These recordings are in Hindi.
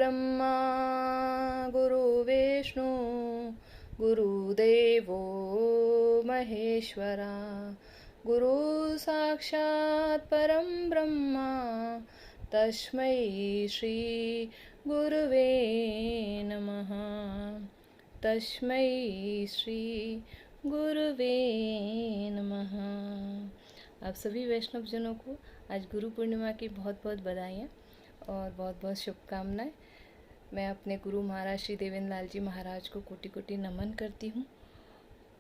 ब्रह्मा गुरुविष्णु गुरुदेवो महेश्वरा गुरु साक्षात् परं ब्रह्मा तस्मै श्री गुरुवे नमः। तस्मै श्री गुरुवे नमः। आप सभी वैष्णव जनों को आज गुरु पूर्णिमा की बहुत बहुत बधाइयाँ और बहुत बहुत शुभकामनाएं। मैं अपने गुरु महाराज श्री देवेंद्र लाल जी महाराज को कोटि कोटि नमन करती हूँ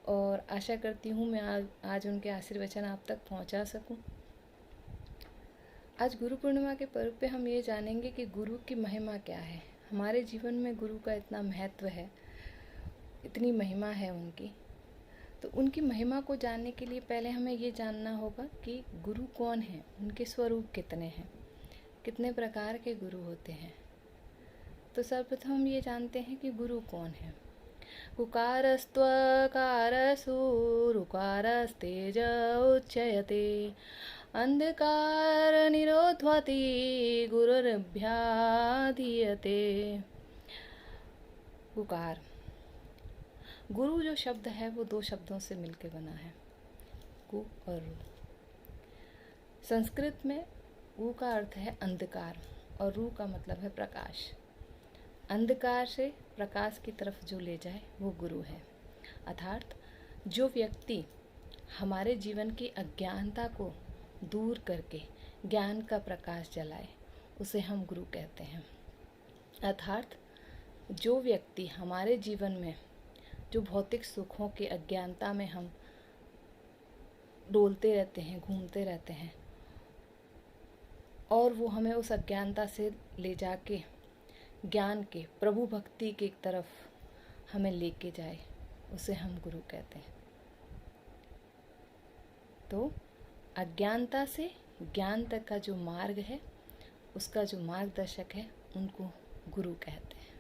और आशा करती हूँ मैं आज उनके आशीर्वचन आप तक पहुँचा सकूँ। आज गुरु पूर्णिमा के पर्व पे हम ये जानेंगे कि गुरु की महिमा क्या है। हमारे जीवन में गुरु का इतना महत्व है, इतनी महिमा है उनकी। तो उनकी महिमा को जानने के लिए पहले हमें ये जानना होगा कि गुरु कौन है, उनके स्वरूप कितने हैं, कितने प्रकार के गुरु होते हैं। तो सर्वप्रथम हम ये जानते हैं कि गुरु कौन है। उकारस्तेज उच्यते अंधकार निरोध्वति गुरुर्भ्याधीयते। उकार, गुरु जो शब्द है वो दो शब्दों से मिलकर बना है, गु और रु। संस्कृत में गु का अर्थ है अंधकार और रू का मतलब है प्रकाश। अंधकार से प्रकाश की तरफ जो ले जाए वो गुरु है। अर्थात जो व्यक्ति हमारे जीवन की अज्ञानता को दूर करके ज्ञान का प्रकाश जलाए उसे हम गुरु कहते हैं। अर्थात जो व्यक्ति हमारे जीवन में जो भौतिक सुखों के अज्ञानता में हम डोलते रहते हैं, घूमते रहते हैं, और वो हमें उस अज्ञानता से ले जाके ज्ञान के प्रभु भक्ति की तरफ हमें लेके जाए, उसे हम गुरु कहते हैं। तो अज्ञानता से ज्ञान तक का जो मार्ग है, उसका जो मार्गदर्शक है, उनको गुरु कहते हैं।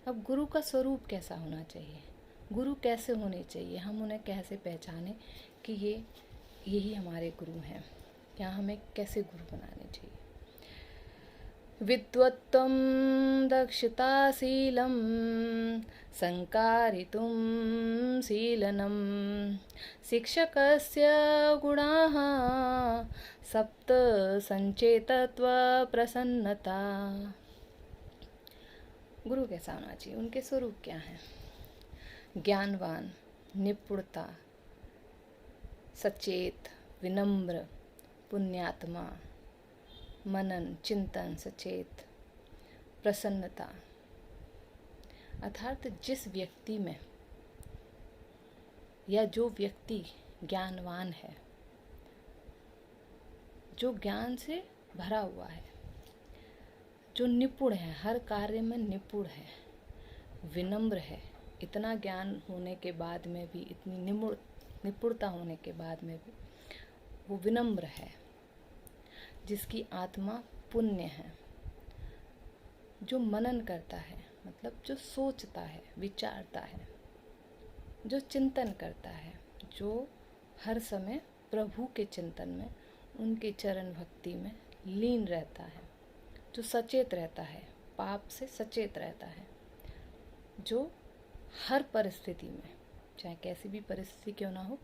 अब गुरु का स्वरूप कैसा होना चाहिए, गुरु कैसे होने चाहिए, हम उन्हें कैसे पहचाने कि यही हमारे गुरु हैं, या हमें कैसे गुरु बनाने चाहिए। विद्वत्त्वं दक्षताशीलं संकारितुं शीलनं शिक्षकस्य गुणाः सप्त संचेतत्व प्रसन्नता। गुरु कैसा होना चाहिए, उनके स्वरूप क्या हैं। ज्ञानवान, निपुणता, सचेत, विनम्र, पुण्यात्मा, मनन, चिंतन, सचेत, प्रसन्नता। अर्थात जिस व्यक्ति में या जो व्यक्ति ज्ञानवान है, जो ज्ञान से भरा हुआ है, जो निपुण है, हर कार्य में निपुण है, विनम्र है, इतना ज्ञान होने के बाद में भी, इतनी निपुणता होने के बाद में भी वो विनम्र है, जिसकी आत्मा पुण्य है, जो मनन करता है, मतलब जो सोचता है, विचारता है, जो चिंतन करता है, जो हर समय प्रभु के चिंतन में, उनके चरण भक्ति में लीन रहता है, जो सचेत रहता है, पाप से सचेत रहता है, जो हर परिस्थिति में, चाहे कैसी भी परिस्थिति क्यों ना हो,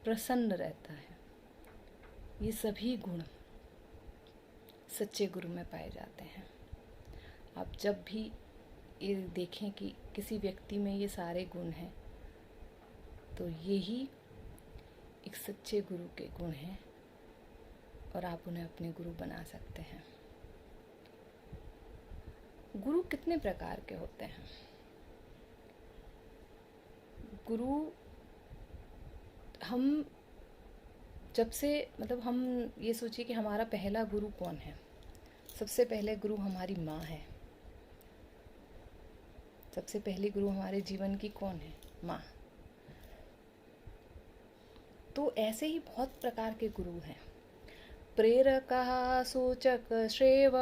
प्रसन्न रहता है। ये सभी गुण सच्चे गुरु में पाए जाते हैं। आप जब भी ये देखें कि किसी व्यक्ति में ये सारे गुण हैं, तो यही एक सच्चे गुरु के गुण हैं और आप उन्हें अपने गुरु बना सकते हैं। गुरु कितने प्रकार के होते हैं। गुरु हम जब से हम ये सोचिए कि हमारा पहला गुरु कौन है। सबसे पहले गुरु हमारी माँ है। सबसे पहली गुरु हमारे जीवन की कौन है, माँ। तो ऐसे ही बहुत प्रकार के गुरु हैं। प्रेरकः सूचक श्रेव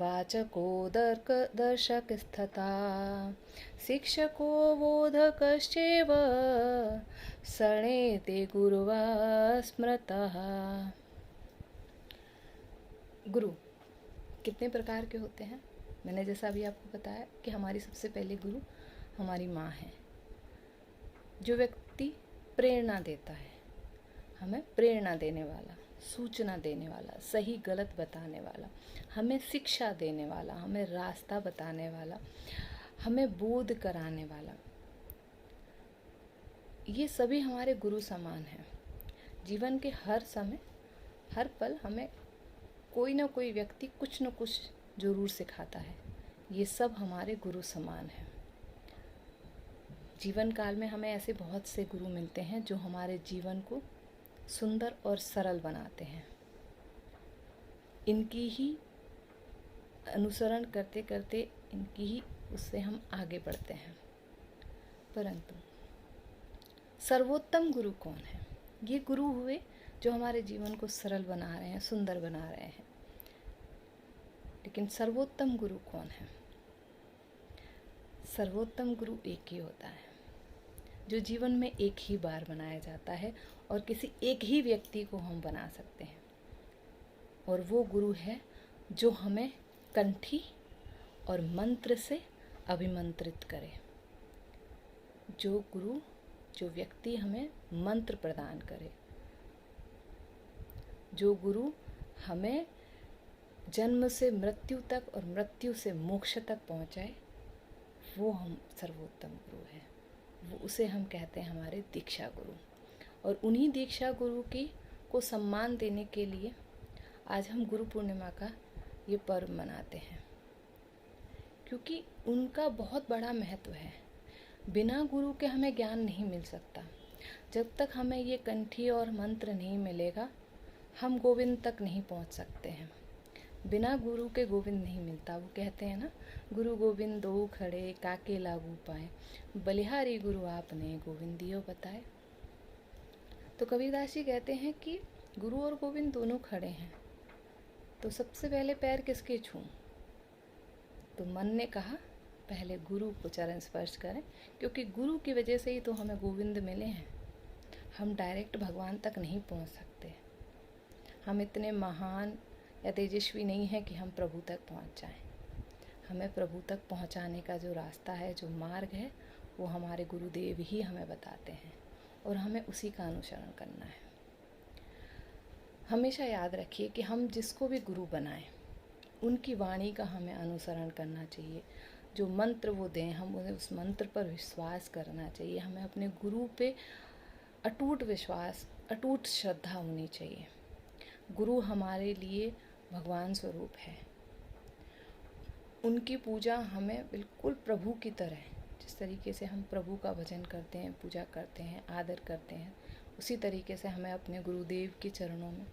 वाचको दर्शक स्थता शिक्षको बोधकश्चैव सणेते गुरुवा स्मृतः। गुरु कितने प्रकार के होते हैं। मैंने जैसा अभी आपको बताया कि हमारी सबसे पहले गुरु हमारी माँ है। जो व्यक्ति प्रेरणा देता है, हमें प्रेरणा देने वाला, सूचना देने वाला, सही गलत बताने वाला, हमें शिक्षा देने वाला, हमें रास्ता बताने वाला, हमें बोध कराने वाला, ये सभी हमारे गुरु समान हैं। जीवन के हर समय, हर पल हमें कोई ना कोई व्यक्ति कुछ न कुछ जरूर सिखाता है। ये सब हमारे गुरु समान हैं। जीवन काल में हमें ऐसे बहुत से गुरु मिलते हैं जो हमारे जीवन को सुंदर और सरल बनाते हैं। इनकी ही अनुसरण करते करते इनकी ही उससे हम आगे बढ़ते हैं। परंतु सर्वोत्तम गुरु कौन है? ये गुरु हुए जो हमारे जीवन को सरल बना रहे हैं, सुंदर बना रहे हैं। लेकिन सर्वोत्तम गुरु कौन है? सर्वोत्तम गुरु एक ही होता है, जो जीवन में एक ही बार बनाया जाता है और किसी एक ही व्यक्ति को हम बना सकते हैं। और वो गुरु है जो हमें कंठी और मंत्र से अभिमंत्रित करे। जो गुरु, जो व्यक्ति हमें मंत्र प्रदान करे, जो गुरु हमें जन्म से मृत्यु तक और मृत्यु से मोक्ष तक पहुंचाए, वो हम सर्वोत्तम गुरु है। वो उसे हम कहते हैं हमारे दीक्षा गुरु। और उन्हीं दीक्षा गुरु को सम्मान देने के लिए आज हम गुरु पूर्णिमा का ये पर्व मनाते हैं, क्योंकि उनका बहुत बड़ा महत्व है। बिना गुरु के हमें ज्ञान नहीं मिल सकता। जब तक हमें ये कंठी और मंत्र नहीं मिलेगा, हम गोविंद तक नहीं पहुंच सकते हैं। बिना गुरु के गोविंद नहीं मिलता। वो कहते हैं ना, गुरु गोविंद दो खड़े काके लागू पाए, बलिहारी गुरु आपने गोविंद दियो बताए। तो कबीरदास जी कहते हैं कि गुरु और गोविंद दोनों खड़े हैं, तो सबसे पहले पैर किसके छूं? तो मन ने कहा पहले गुरु को चरण स्पर्श करें, क्योंकि गुरु की वजह से ही तो हमें गोविंद मिले हैं। हम डायरेक्ट भगवान तक नहीं पहुंच सकते। हम इतने महान या तेजस्वी नहीं हैं कि हम प्रभु तक पहुंच जाएं। हमें प्रभु तक पहुंचाने का जो रास्ता है, जो मार्ग है, वो हमारे गुरुदेव ही हमें बताते हैं और हमें उसी का अनुसरण करना है। हमेशा याद रखिए कि हम जिसको भी गुरु बनाएं, उनकी वाणी का हमें अनुसरण करना चाहिए। जो मंत्र वो दें, हम उन्हें उस मंत्र पर विश्वास करना चाहिए। हमें अपने गुरु पे अटूट विश्वास, अटूट श्रद्धा होनी चाहिए। गुरु हमारे लिए भगवान स्वरूप है। उनकी पूजा हमें बिल्कुल प्रभु की तरह, जिस तरीके से हम प्रभु का भजन करते हैं, पूजा करते हैं, आदर करते हैं, उसी तरीके से हमें अपने गुरुदेव के चरणों में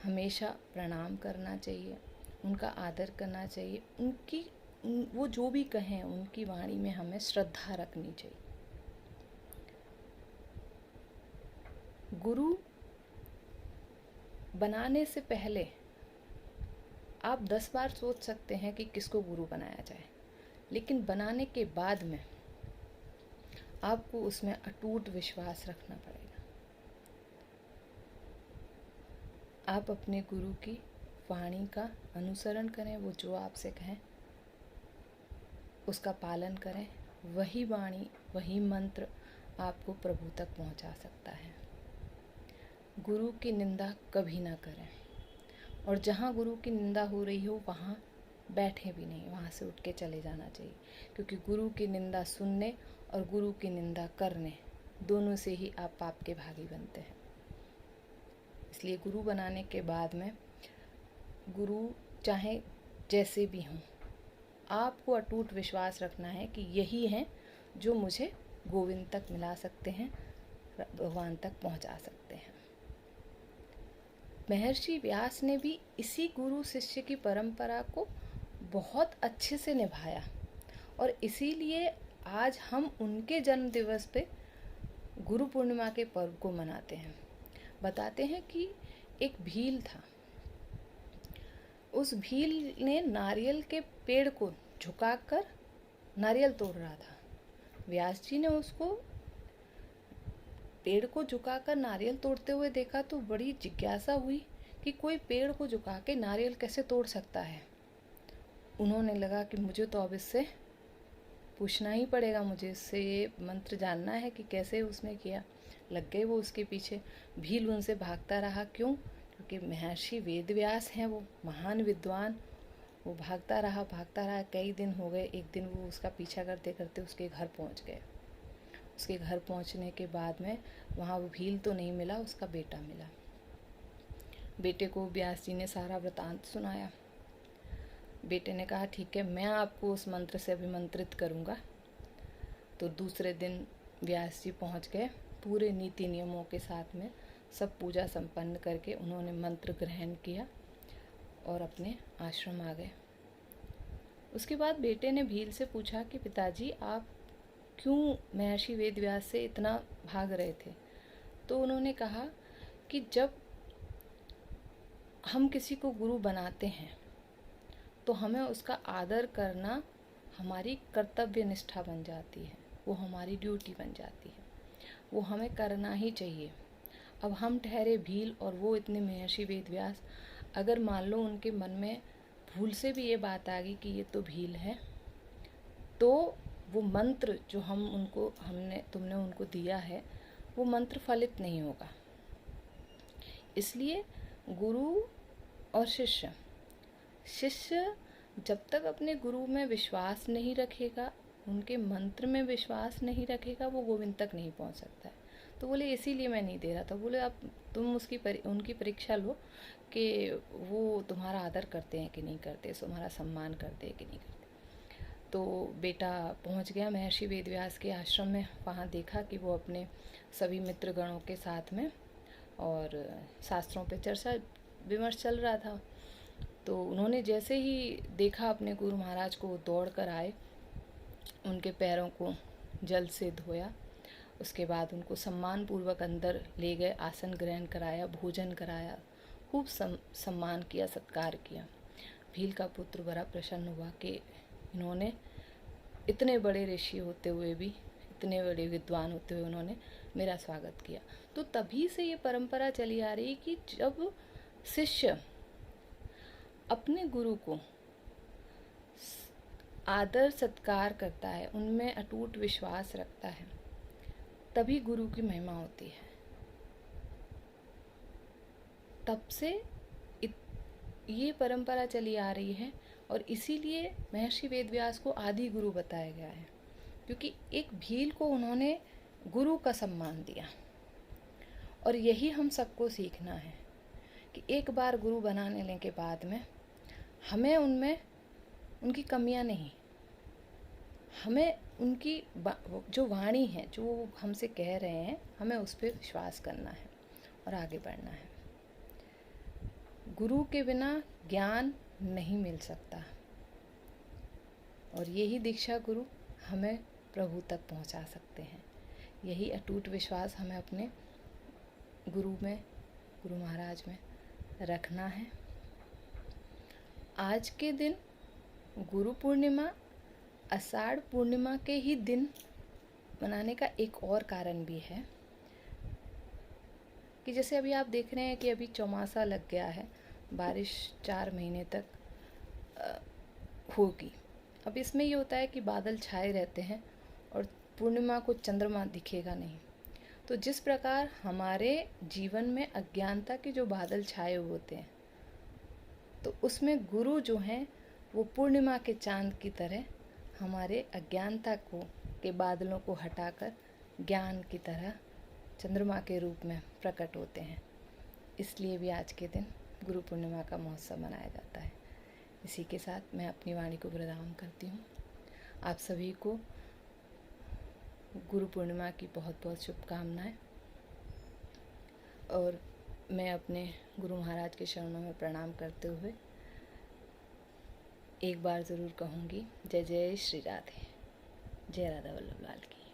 हमेशा प्रणाम करना चाहिए, उनका आदर करना चाहिए। वो जो भी कहें, उनकी वाणी में हमें श्रद्धा रखनी चाहिए। गुरु बनाने से पहले आप 10 बार सोच सकते हैं कि किसको गुरु बनाया जाए, लेकिन बनाने के बाद में आपको उसमें अटूट विश्वास रखना पड़ेगा। आप अपने गुरु की वाणी का अनुसरण करें, वो जो आपसे कहें उसका पालन करें। वही वाणी, वही मंत्र आपको प्रभु तक पहुंचा सकता है। गुरु की निंदा कभी ना करें, और जहाँ गुरु की निंदा हो रही हो वहाँ बैठे भी नहीं, वहाँ से उठ के चले जाना चाहिए। क्योंकि गुरु की निंदा सुनने और गुरु की निंदा करने, दोनों से ही आप पाप के भागी बनते हैं। इसलिए गुरु बनाने के बाद में गुरु चाहे जैसे भी हों, आपको अटूट विश्वास रखना है कि यही हैं जो मुझे गोविंद तक मिला सकते हैं, भगवान तक पहुंचा सकते हैं। महर्षि व्यास ने भी इसी गुरु शिष्य की परंपरा को बहुत अच्छे से निभाया, और इसीलिए आज हम उनके जन्म दिवस पे गुरु पूर्णिमा के पर्व को मनाते हैं। बताते हैं कि एक भील था, उस भील ने नारियल के पेड़ को झुकाकर नारियल तोड़ रहा था। व्यास जी ने उसको पेड़ को झुकाकर नारियल तोड़ते हुए देखा तो बड़ी जिज्ञासा हुई कि कोई पेड़ को झुका के नारियल कैसे तोड़ सकता है। उन्होंने लगा कि मुझे तो अब इससे पूछना ही पड़ेगा, मुझे इससे ये मंत्र जानना है कि कैसे उसने किया। लग गए वो उसके पीछे। भील उनसे भागता रहा। क्यों? क्योंकि महर्षि वेदव्यास हैं, वो महान विद्वान। वो भागता रहा। कई दिन हो गए। एक दिन वो उसका पीछा करते करते उसके घर पहुंच गए। उसके घर पहुंचने के बाद में वहाँ वो भील तो नहीं मिला, उसका बेटा मिला। बेटे को व्यास जी ने सारा वृतांत सुनाया। बेटे ने कहा ठीक है, मैं आपको उस मंत्र से अभिमंत्रित करूँगा। तो दूसरे दिन व्यास जी पहुँच गए। पूरे नीति नियमों के साथ में सब पूजा संपन्न करके उन्होंने मंत्र ग्रहण किया और अपने आश्रम आ गए। उसके बाद बेटे ने भील से पूछा कि पिताजी, आप क्यों महर्षि वेदव्यास से इतना भाग रहे थे? तो उन्होंने कहा कि जब हम किसी को गुरु बनाते हैं तो हमें उसका आदर करना हमारी कर्तव्य निष्ठा बन जाती है, वो हमारी ड्यूटी बन जाती है, वो हमें करना ही चाहिए। अब हम ठहरे भील और वो इतने महर्षि वेदव्यास, अगर मान लो उनके मन में भूल से भी ये बात आ गई कि ये तो भील है, तो वो मंत्र जो तुमने उनको दिया है, वो मंत्र फलित नहीं होगा। इसलिए गुरु और शिष्य जब तक अपने गुरु में विश्वास नहीं रखेगा, उनके मंत्र में विश्वास नहीं रखेगा, वो गोविंद तक नहीं पहुंच सकता है। तो बोले इसीलिए मैं नहीं दे रहा था। बोले अब तुम उनकी परीक्षा लो कि वो तुम्हारा आदर करते हैं कि नहीं करते, तुम्हारा सम्मान करते हैं कि नहीं करते। तो बेटा पहुंच गया महर्षि वेदव्यास के आश्रम में। वहाँ देखा कि वो अपने सभी मित्रगणों के साथ में और शास्त्रों पे चर्चा विमर्श चल रहा था। तो उन्होंने जैसे ही देखा अपने गुरु महाराज को, दौड़ कर आए, उनके पैरों को जल से धोया। उसके बाद उनको सम्मान पूर्वक अंदर ले गए, आसन ग्रहण कराया, भोजन कराया, खूब सम्मान किया, सत्कार किया। भील का पुत्र बड़ा प्रसन्न हुआ कि इन्होंने इतने बड़े ऋषि होते हुए भी, इतने बड़े विद्वान होते हुए उन्होंने मेरा स्वागत किया। तो तभी से ये परंपरा चली आ रही कि जब शिष्य अपने गुरु को आदर सत्कार करता है, उनमें अटूट विश्वास रखता है, तभी गुरु की महिमा होती है। तब से ये परंपरा चली आ रही है और इसीलिए महर्षि वेदव्यास को आदि गुरु बताया गया है, क्योंकि एक भील को उन्होंने गुरु का सम्मान दिया। और यही हम सबको सीखना है कि एक बार गुरु बनाने लेने के बाद में हमें उनकी कमियां नहीं, हमें उनकी जो वाणी है, जो हमसे कह रहे हैं, हमें उस पर विश्वास करना है और आगे बढ़ना है। गुरु के बिना ज्ञान नहीं मिल सकता और यही दीक्षा गुरु हमें प्रभु तक पहुंचा सकते हैं। यही अटूट विश्वास हमें अपने गुरु महाराज में रखना है। आज के दिन गुरु पूर्णिमा आषाढ़ पूर्णिमा के ही दिन मनाने का एक और कारण भी है कि जैसे अभी आप देख रहे हैं कि अभी चौमासा लग गया है, बारिश 4 महीने तक होगी। अब इसमें ये होता है कि बादल छाए रहते हैं और पूर्णिमा को चंद्रमा दिखेगा नहीं। तो जिस प्रकार हमारे जीवन में अज्ञानता के जो बादल छाए हुए होते हैं, तो उसमें गुरु जो हैं वो पूर्णिमा के चांद की तरह हमारे अज्ञानता के बादलों को हटाकर ज्ञान की तरह चंद्रमा के रूप में प्रकट होते हैं। इसलिए भी आज के दिन गुरु पूर्णिमा का महोत्सव मनाया जाता है। इसी के साथ मैं अपनी वाणी को विराम करती हूँ। आप सभी को गुरु पूर्णिमा की बहुत बहुत शुभकामनाएं और मैं अपने गुरु महाराज के चरणों में प्रणाम करते हुए एक बार ज़रूर कहूँगी, जय जय श्री राधे, जय राधा वल्लभ लाल की।